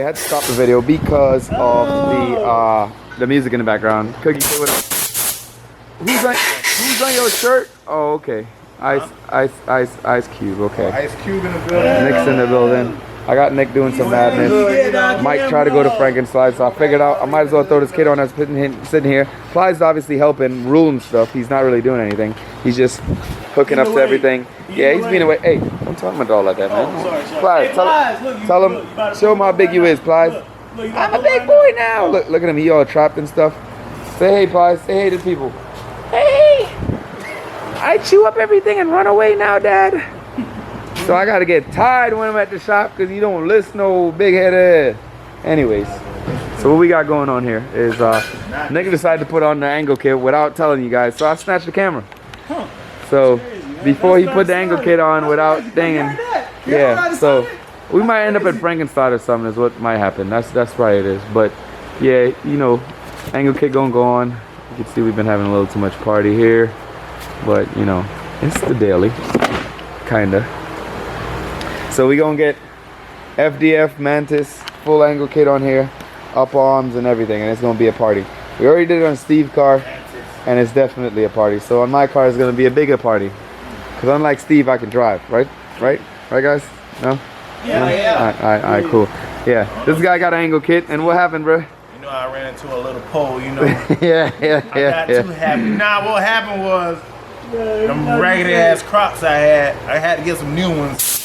had to stop the video because of the music in the background. Cookie, say what up. Who's on your shirt? Oh, okay. Ice Cube, okay. Ice Cube in the building. Nick's in the building. I got Nick doing some madness. Might try to go to Frankenstein, so I figured out I might as well throw this kid on that's sitting here. Fly's obviously helping, ruling stuff. He's not really doing anything. He's just hooking up to everything. Yeah, he's being away. Hey, don't talk to my dog like that, man. Fly, tell him, show him how big you is, Fly. I'm a big boy now. Look at him, he all trapped and stuff. Say hey, Fly. Say hey to people. Hey, I chew up everything and run away now, Dad. So I gotta get tired when I'm at the shop because you don't listen, no big headed. Anyways, so what we got going on here is Nick decided to put on the angle kit without telling you guys, so I snatched the camera. So before he put the angle kit on without dinging, yeah. So we might end up at Frankenstein or something is what might happen. That's probably it is. But yeah, you know, angle kit gonna go on. You can see we've been having a little too much party here, but you know, it's the daily, kinda. So we gonna get FDF Mantis full angle kit on here, up arms and everything, and it's gonna be a party. We already did it on Steve's car, and it's definitely a party. So on my car, it's gonna be a bigger party, because unlike Steve, I can drive, right? Right, guys? No? Yeah. All right, cool. Yeah, this guy got an angle kit, and what happened, bro? You know, I ran into a little pole, you know. yeah. I got too happy. Nah, what happened was, them raggedy ass Crocs I had to get some new ones.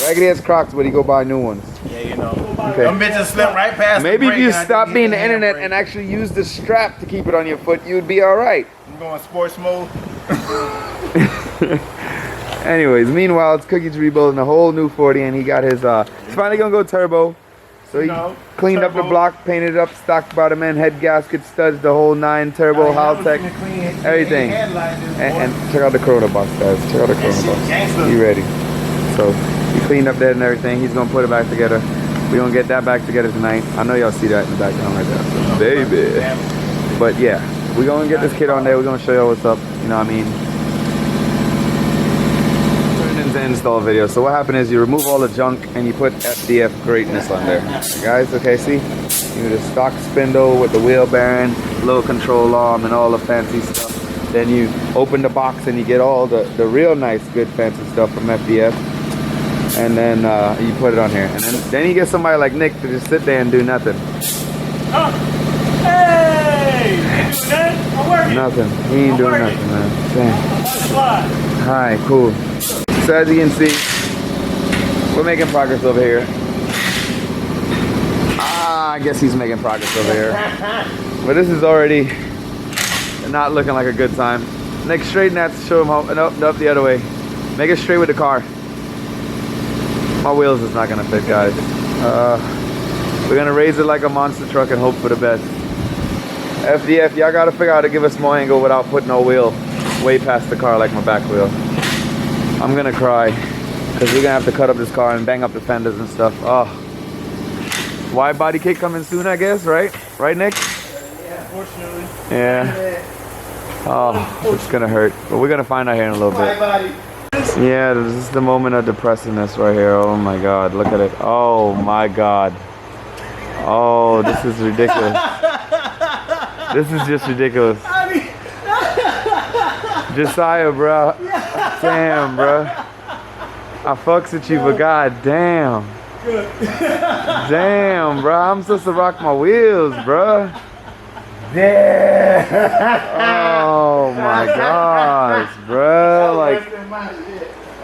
Raggedy ass Crocs, but he go buy new ones. Yeah, you know. Okay. Them bitches slipped right past Maybe the if you brake stop being the handbrake. internet and actually use the strap to keep it on your foot, you'd be all right. I'm going sports mode. Anyways, meanwhile, it's Cookie's rebuilding a whole new 40, and he got his, he's finally gonna go turbo. So he cleaned up the block, painted it up, stock bottom end, head gasket, studs, the whole 9, turbo, Haltech, everything. And check out the Corona box, guys. Check out the Corona box. You ready? So he cleaned up that and everything. He's gonna put it back together. We're gonna get that back together tonight. I know y'all see that in the background right there. So, baby. But yeah, we're gonna get this kid on there. We're gonna show y'all what's up. You know what I mean? To install video. So what happened is you remove all the junk and you put FDF greatness on there. Guys, okay, see? You do the stock spindle with the wheel bearing, little control arm and all the fancy stuff. Then you open the box and you get all the real nice, good fancy stuff from FDF. And then you put it on here. And then you get somebody like Nick to just sit there and do nothing. Oh. Hey! You doing that? I'm working. Nothing. He ain't doing nothing, man. Damn. Alright, cool. So as you can see, we're making progress over here. I guess he's making progress over here. But this is already not looking like a good time. Nick, straighten that to show him how, nope, the other way. Make it straight with the car. My wheels is not gonna fit, guys. We're gonna raise it like a monster truck and hope for the best. FDF, y'all gotta figure out how to give us more angle without putting no wheel way past the car like my back wheel. I'm gonna cry because we're gonna have to cut up this car and bang up the fenders and stuff. Oh, wide body kit coming soon, I guess, right? Right, Nick? Yeah, fortunately. Yeah. Oh, it's gonna hurt, but we're gonna find out here in a little bit. Yeah, this is the moment of depressingness right here. Oh my God, look at it. Oh my God. Oh, this is ridiculous. This is just ridiculous. Josiah, bro. Damn, bro. I fucks with you, but god damn. Damn, bro. I'm supposed to rock my wheels, bro. Yeah. Oh my gosh, bro. Like,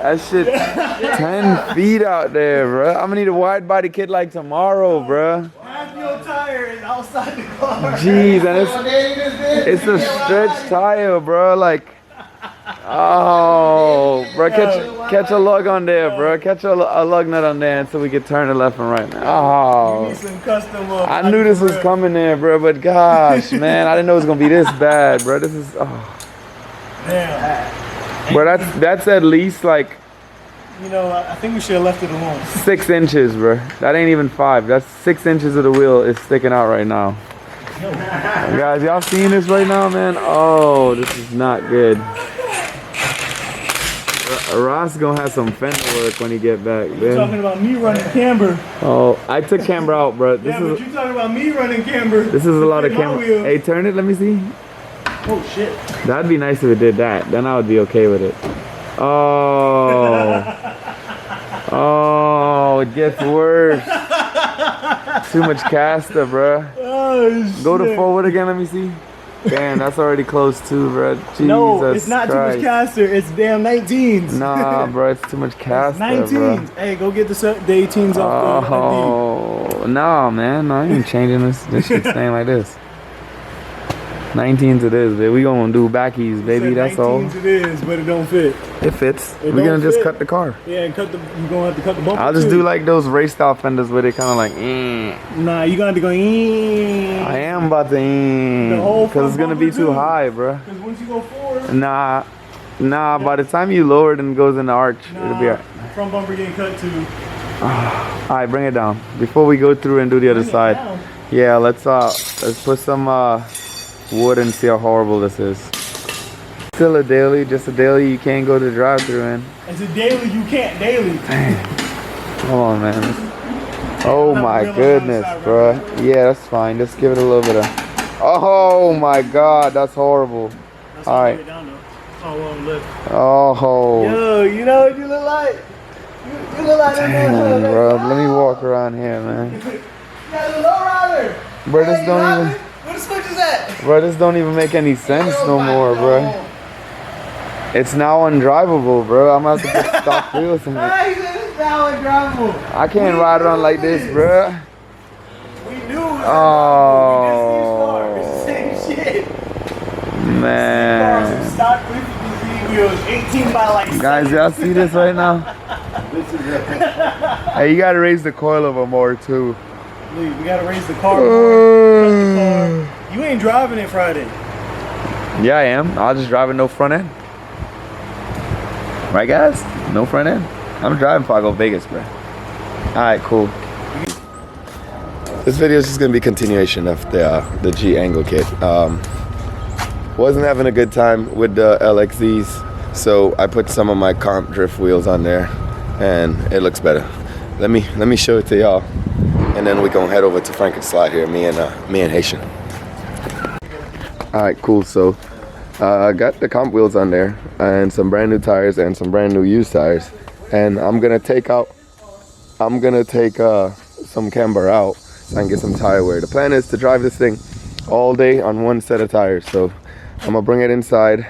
that shit 10 feet out there, bro. I'm gonna need a wide body kit like tomorrow, bro. Half your tire is outside the car. Jeez, and it's a stretch tire, bro. Like, oh, bro, catch a lug on there, bro. Catch a lug nut on there so we can turn it left and right. Oh, I knew this was coming there, bro. But gosh, man, I didn't know it was gonna be this bad, bro. This is, oh. Damn. Bro, that's at least like, you know, I think we should have left it alone. 6 inches, bro. That ain't even 5. That's 6 inches of the wheel is sticking out right now. Guys, y'all seeing this right now, man? Oh, this is not good. Ross gonna have some fender work when he get back, You're talking man. about me running camber. Oh, I took camber out, bro. This Yeah, but is you're talking about me running camber. this is a lot of My camber. wheel. Hey, turn it. Let me see. Oh shit. That'd be nice if it did that. Then I would be okay with it. Oh. Oh, it gets worse. Too much caster, bruh. Oh shit. Go to forward again, let me see. Damn, that's already close too, bruh. Jesus No, it's not Christ. too much caster. It's damn 19s. Nah, bro, it's too much caster, 19s. bro. Hey, go get the 18s off the Oh, nah, man. No, I ain't changing this. This shit's staying like this. 19s it is, baby. We gonna do backies, baby. That's all. 19s it is, but it don't fit. It fits. It We're gonna don't just fit. cut the car. Yeah, and you're gonna have to cut the bumper. I'll just too. do like those race style fenders where they kind of like, Nah, you gonna have to go. I am about to, whole because it's gonna be front too bumper, too. high, bruh. Because once you go forward, Nah, by the time you lower it and it goes in the arch, it'll be alright. front bumper getting cut too. Alright, bring it down. Before we go through and do the other Bring it side. down. Yeah, let's put some wood and see how horrible this is. Still a daily, just a daily you can't go to drive through in. It's a daily, you can't daily. Come on, man. Oh my goodness, bruh. Yeah, that's fine. Just give it a little bit of. Oh my god, that's horrible. That's All right. the way down, though. Oh, well, look. Oh. Yo, you know what you look like? You look like Damn, bro. Let me walk around here, man. You got a low rider. Bro, this don't even. Where the switch is at? Bro, this don't even make any sense no more, bro. It's now undrivable, bro. I'm gonna have to put stock wheels in it. He said it's now undrivable. I can't ride around like this, bro. We knew it was Oh, undrivable. It's the same shit. man. Stock 350Z wheels, 18 by like Guys, y'all see this right now? Hey, you gotta raise the coilover more too. Lee, we gotta raise the car more. Cut the car. You ain't driving it Friday. Yeah, I am. I'll just drive with no front end. Right, guys? No front end. I'm driving before I go Vegas, bro. Alright, cool. This video is just gonna be a continuation of the G angle kit. Wasn't having a good time with the LXZs, so I put some of my comp drift wheels on there, and it looks better. Let me show it to y'all, and then we gonna head over to Frankenslide here, me and Haitian. All right, cool. So I got the comp wheels on there, and some brand new tires and some brand new used tires, and I'm gonna take some camber out so I can get some tire wear. The plan is to drive this thing all day on one set of tires, so I'm gonna bring it inside.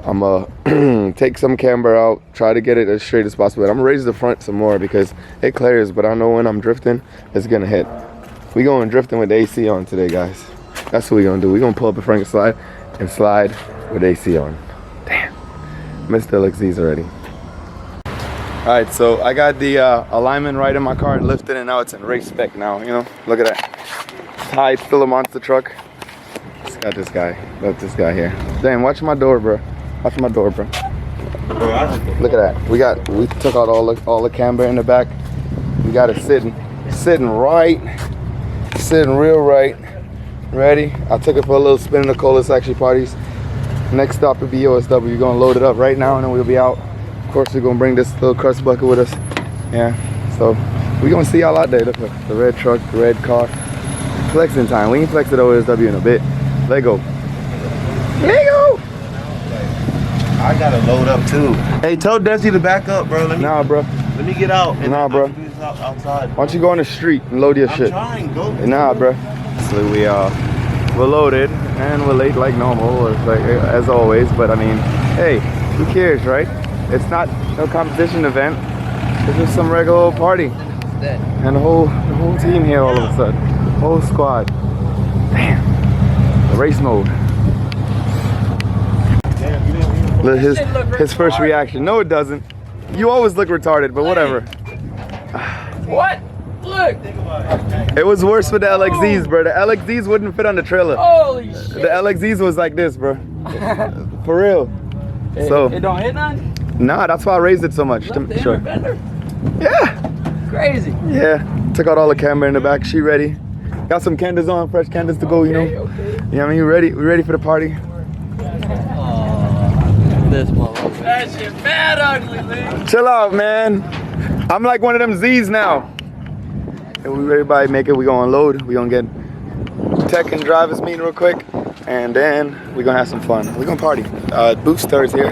I'm gonna take some camber out, try to get it as straight as possible. I'm gonna raise the front some more because it clears, but I know when I'm drifting, it's gonna hit. We going drifting with the AC on today, guys. That's what we gonna do. We gonna pull up a Frankenslide and slide with AC on. Damn, missed the LXZs already. All right, so I got the alignment right in my car and lifted, and now it's in race spec now, you know? Look at that. It's high, it's still a monster truck. It's got this guy here. Damn, watch my door, bro. Watch my door, bro. Look at that. We took out all the camber in the back. We got it sitting real right. Ready? I took it for a little spin in the coldest actually parties. Next stop will be OSW. We're gonna load it up right now and then we'll be out. Of course, we're gonna bring this little crust bucket with us. Yeah, so we're gonna see y'all out there. Look, the red truck, the red car. Flexing time. We ain't flexed at OSW in a bit. Let go. I gotta load up too. Hey, tell Desi to back up, bro. Let me get out. And Nah, bro. I can do this outside. Why don't you go on the street and load your I'm shit? trying, go. Nah, bro. So we're loaded and we're late like normal, as always. But I mean, hey, who cares, right? It's not no competition event. It's just some regular old party. And the whole team here all of a sudden, whole squad. Damn, the race mode. Look, his first reaction. No, it doesn't. You always look retarded, but whatever. What? Look! It was worse with the LXZs, bro. The LXZs wouldn't fit on the trailer. Holy shit! The LXZs was like this, bro. For real. So It don't hit none? nah, that's why I raised it so much. Sure. Bender? Yeah. Crazy. Yeah. Took out all the camera in the back. She ready. Got some candles on, fresh candles to go, you know. Okay. You know what I mean? We ready for the party. This motherfucker. that shit bad ugly, man. Chill out, man. I'm like one of them Z's now. And everybody make it, we gonna unload. We gonna get tech and drivers meeting real quick. And then we gonna have some fun. We gonna party. Booster is here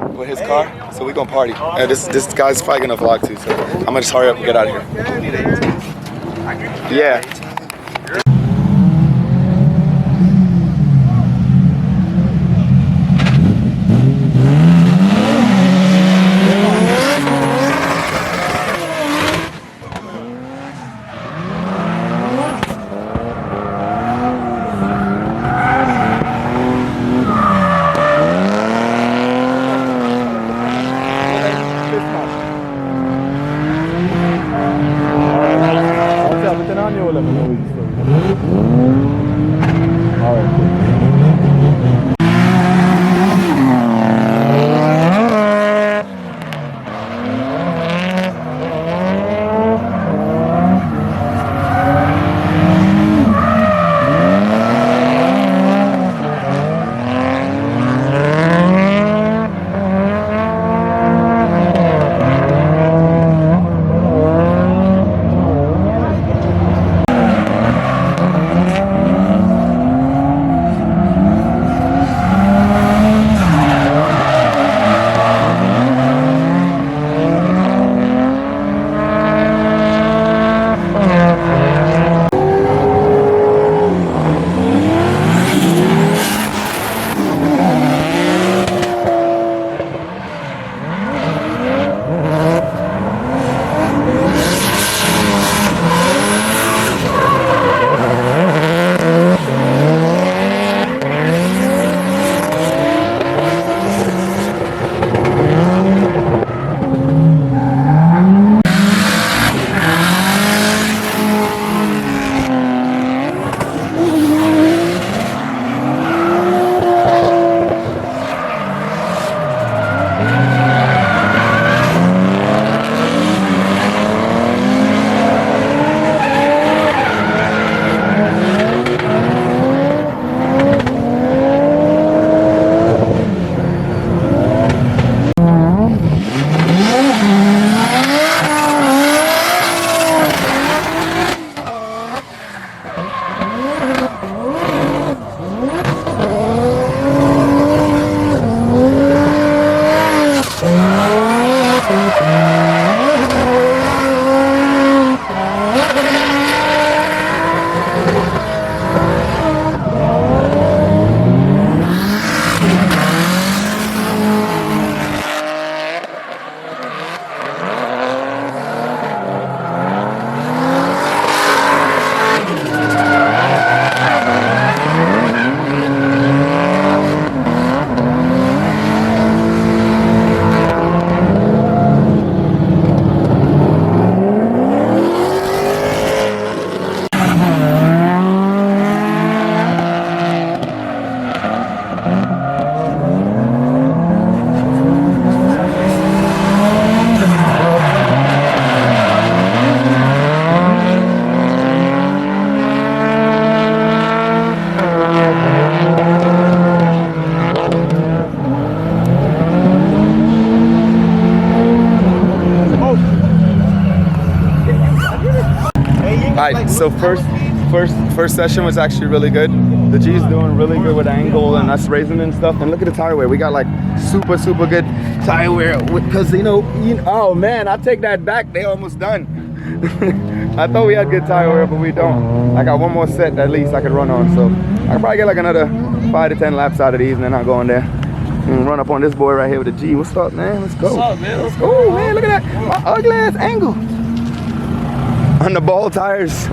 with his car, so we gonna party. This guy's probably gonna vlog too, so I'm gonna just hurry up and get out of here. Yeah. Alright, so first session was actually really good. The G's doing really good with angle and us raising and stuff. And look at the tire wear. We got like super good tire wear because you know, oh man, I take that back. They almost done. I thought we had good tire wear, but we don't. I got one more set at least I could run on, so I could probably get like another 5 to 10 laps out of these and then I'll go in there and run up on this boy right here with a G. What's up, man? Let's go. What's up, man? Let's go. Oh man, look at that. My ugly ass angle on the ball tires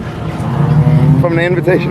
from the invitation.